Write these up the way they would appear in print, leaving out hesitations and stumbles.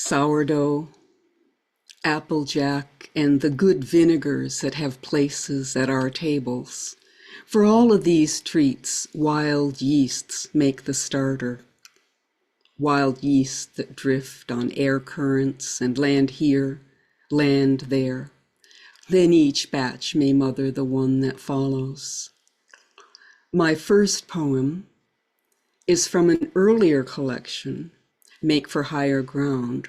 sourdough, applejack, and the good vinegars that have places at our tables. For all of these treats, wild yeasts make the starter. Wild yeasts that drift on air currents and land here, land there. Then each batch may mother the one that follows. My first poem is from an earlier collection, Make for Higher Ground,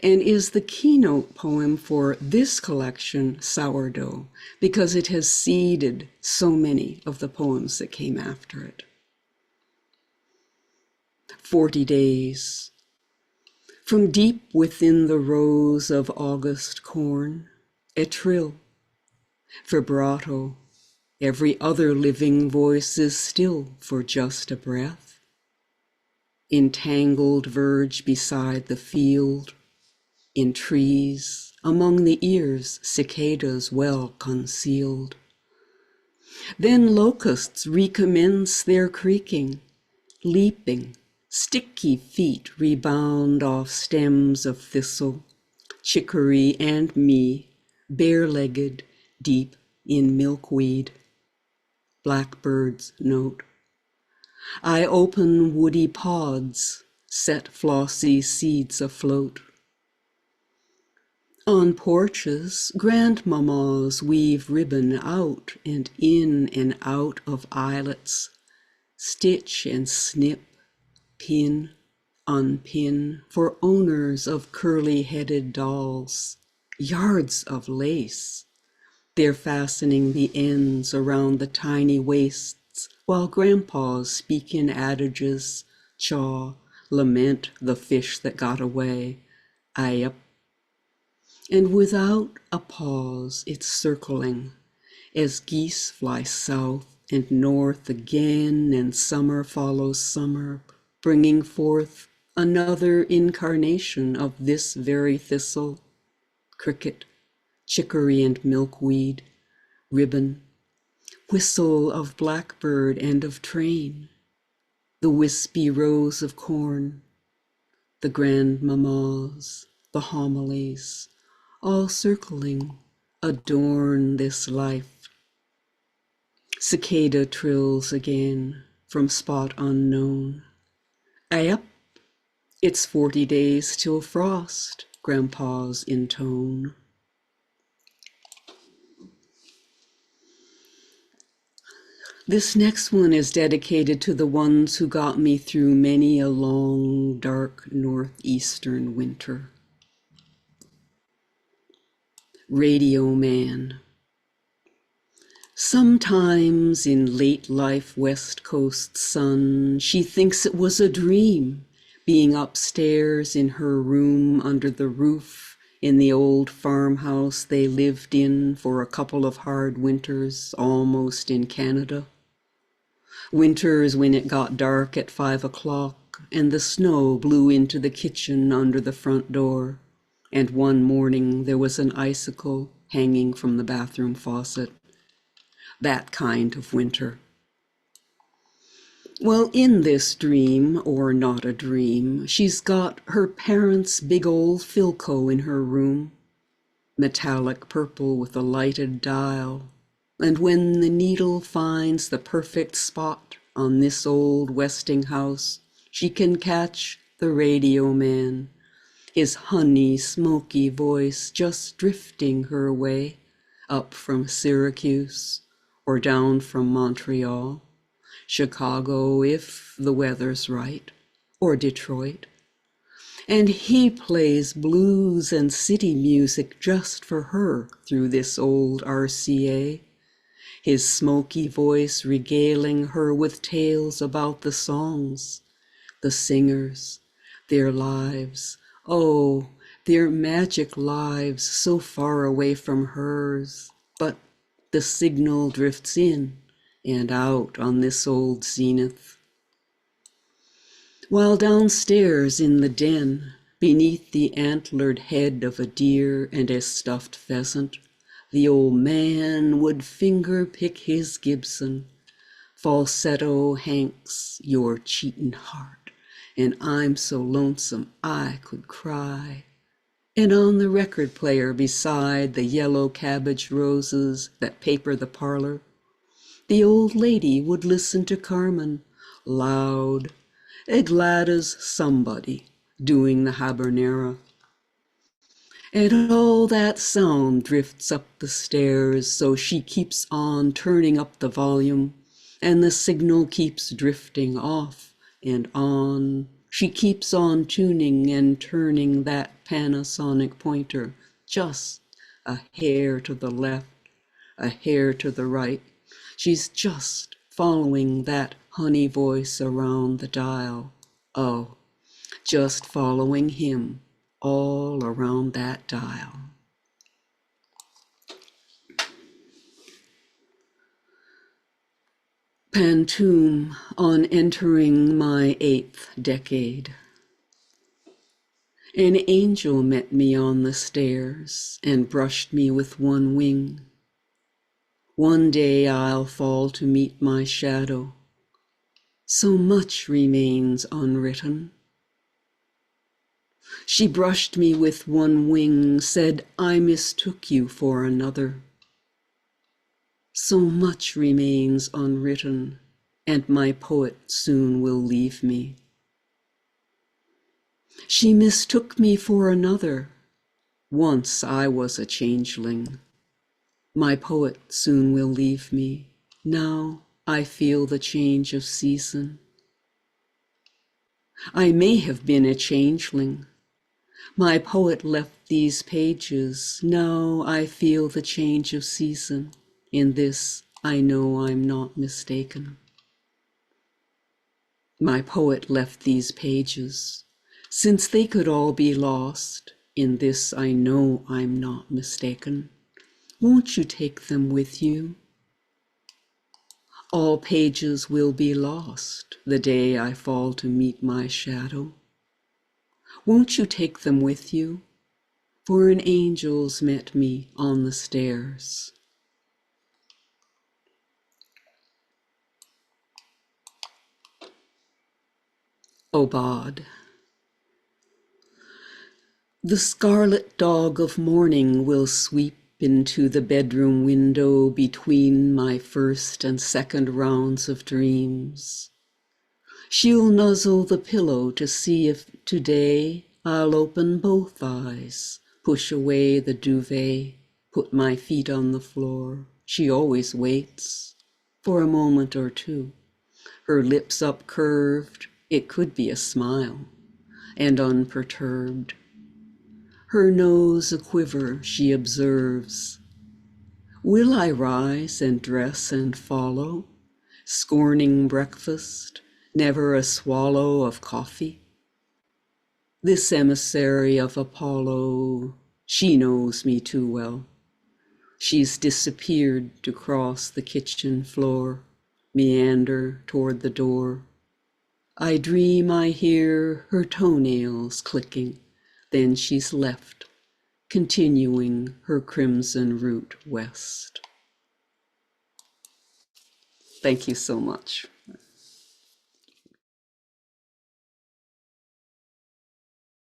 and is the keynote poem for this collection, Sourdough, because it has seeded so many of the poems that came after it. 40 days. From deep within the rows of August corn, a trill, vibrato, every other living voice is still for just a breath. Entangled verge beside the field, in trees, among the ears, cicadas well concealed. Then locusts recommence their creaking, leaping, sticky feet rebound off stems of thistle, chicory and me, bare-legged, deep in milkweed. Blackbirds note. I open woody pods, set flossy seeds afloat. On porches, grandmamas weave ribbon out and in and out of eyelets, stitch and snip, pin, unpin, for owners of curly-headed dolls, yards of lace. They're fastening the ends around the tiny waists, while grandpas speak in adages, chaw, lament the fish that got away, ayup. And without a pause it's circling, as geese fly south and north again, and summer follows summer, bringing forth another incarnation of this very thistle, cricket, chicory and milkweed, ribbon, whistle of blackbird and of train, the wispy rows of corn, the grandmamas, the homilies, all circling, adorn this life. Cicada trills again from spot unknown. Ayup, it's 40 days till frost, grandpas intone. This next one is dedicated to the ones who got me through many a long, dark northeastern winter. Radio Man. Sometimes in late life West Coast sun, she thinks it was a dream, being upstairs in her room under the roof in the old farmhouse they lived in for a couple of hard winters, almost in Canada. Winters when it got dark at 5 o'clock and the snow blew into the kitchen under the front door, and one morning there was an icicle hanging from the bathroom faucet. That kind of winter. Well, in this dream, or not a dream, she's got her parents' big old Philco in her room, metallic purple with a lighted dial, and when the needle finds the perfect spot on this old Westinghouse, she can catch the radio man, his honey, smoky voice just drifting her way up from Syracuse or down from Montreal, Chicago if the weather's right, or Detroit. And he plays blues and city music just for her through this old RCA, his smoky voice regaling her with tales about the songs, the singers, their lives, oh, their magic lives so far away from hers, but the signal drifts in and out on this old zenith. While downstairs in the den, beneath the antlered head of a deer and a stuffed pheasant, the old man would finger pick his Gibson, falsetto Hanks, your cheatin' heart, and I'm so lonesome I could cry. And on the record player beside the yellow cabbage roses that paper the parlor, the old lady would listen to Carmen, loud, glad as somebody doing the habanera. And all that sound drifts up the stairs, so she keeps on turning up the volume, and the signal keeps drifting off and on. She keeps on tuning and turning that Panasonic pointer just a hair to the left, a hair to the right. She's just following that honey voice around the dial. Oh, just following him all around that dial. Pantoum on entering my 8th decade. An angel met me on the stairs and brushed me with one wing. One day I'll fall to meet my shadow. So much remains unwritten. She brushed me with one wing, said, I mistook you for another. So much remains unwritten, and my poet soon will leave me. She mistook me for another. Once I was a changeling. My poet soon will leave me. Now I feel the change of season. I may have been a changeling. My poet left these pages. Now I feel the change of season. In this I know I'm not mistaken. My poet left these pages. Since they could all be lost, in this I know I'm not mistaken. Won't you take them with you? All pages will be lost the day I fall to meet my shadow. Won't you take them with you? For an angel's met me on the stairs. Obad. The scarlet dog of morning will sweep into the bedroom window between my first and second rounds of dreams. She'll nuzzle the pillow to see if today I'll open both eyes, push away the duvet, put my feet on the floor. She always waits for a moment or two, her lips upcurved, it could be a smile, and unperturbed. Her nose a quiver, she observes. Will I rise and dress and follow, scorning breakfast, never a swallow of coffee? This emissary of Apollo, she knows me too well. She's disappeared to cross the kitchen floor, meander toward the door. I dream I hear her toenails clicking, then she's left, continuing her crimson route west. Thank you so much.